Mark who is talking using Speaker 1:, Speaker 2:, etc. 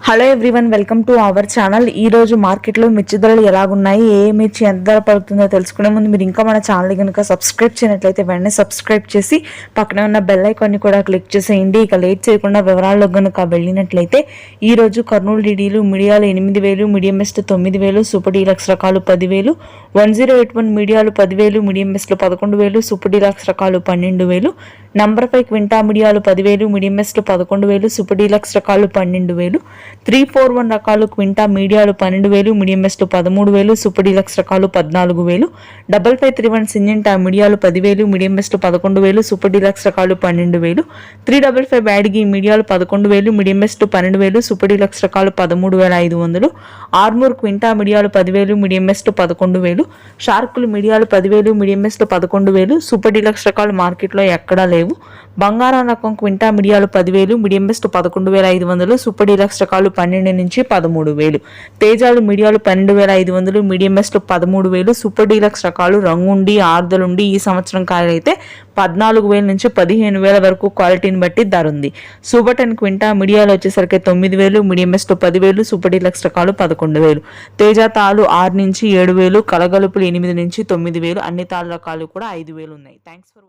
Speaker 1: Hello everyone, welcome to our channel. ఈ రోజు మార్కెట్లో మిర్చి ధరలు ఎలాగున్నాయి, ఏ మిర్చి ఎంత ధర పడుతుందో తెలుసుకునే ముందు మీరు ఇంకా మన ఛానల్ కనుక సబ్స్క్రైబ్ చేయనట్లయితే వెంటనే సబ్స్క్రైబ్ చేసి పక్కనే ఉన్న బెల్ ఐకాన్ని కూడా క్లిక్ చేసేయండి. ఇక లేట్ చేయకుండా వివరాల్లో కనుక వెళ్ళినట్లయితే ఈ రోజు కర్నూలు డీడీలు మీడియాలు 8,000, మీడియం బెస్ట్ 9,000, సూపర్ డీలక్స్ రకాలు 10,000, 1081 మీడియాలు 10,000, మీడియం బెస్ట్లు 11,000, సూపర్ డీలక్స్ రకాలు 12,000, నంబర్ 5 క్వింటా మీడియాలు 10,000, మీడియం బెస్ట్లు 11,000, సూపర్ డీలక్స్ రకాలు 12,000, 341 రకాలు క్వింటా మీడియాలు 12,000, మీడియం బెస్ట్లు 13,000, సూపర్ డీలక్స్ రకాలు 14,000, 5531 సింజెంటా మీడియాలు 10,000, మీడియం బెస్ట్లు 11,000, సూపర్ డీలక్స్ రకాలు 12,000, 355 బ్యాడ్గి మీడియాలు 11,000, మీడియం బెస్ట్లు 12,000, సూపర్ డీలక్స్ రకాలు 13,500, ఆర్మూర్ క్వింటా మీడియాలు 10,000, మీడియం బెస్ట్లు 11,000, షార్కులు మీడియాలు 10,000, మీడియం బెస్ట్లు 11,000, సూపర్ డీలక్స్ రకాలు మార్కెట్లో ఎక్కడా లేవు. బంగారం రకం క్వింటా మీడియాలు 10,000, మీడియం బెస్ట్ 11,500, సూపర్ డీలక్స్ రకాలు 12 నుంచి 13,000, తేజాలు మీడియాలు 12,500, మీడియం బెస్ట్ 13,000, సూపర్ డీలక్స్ రకాలు రంగుండి ఆర్దలుండి ఈ సంవత్సరం కాయలు అయితే 14,000 నుంచి 15,000 వరకు క్వాలిటీని బట్టి ధర ఉంది. సూపర్ 10 క్వింటా మీడియాలు వచ్చేసరికి 9,000, మీడియం బెస్ట్ 10,000, సూపర్ డీలక్స్ రకాలు 11,000, తేజ తాలు 6 నుంచి 7,000, కలగలుపులు 8 నుంచి 9,000, అన్ని తాళ్ళ రకాలు కూడా 5,000 ఉన్నాయి. Thanks for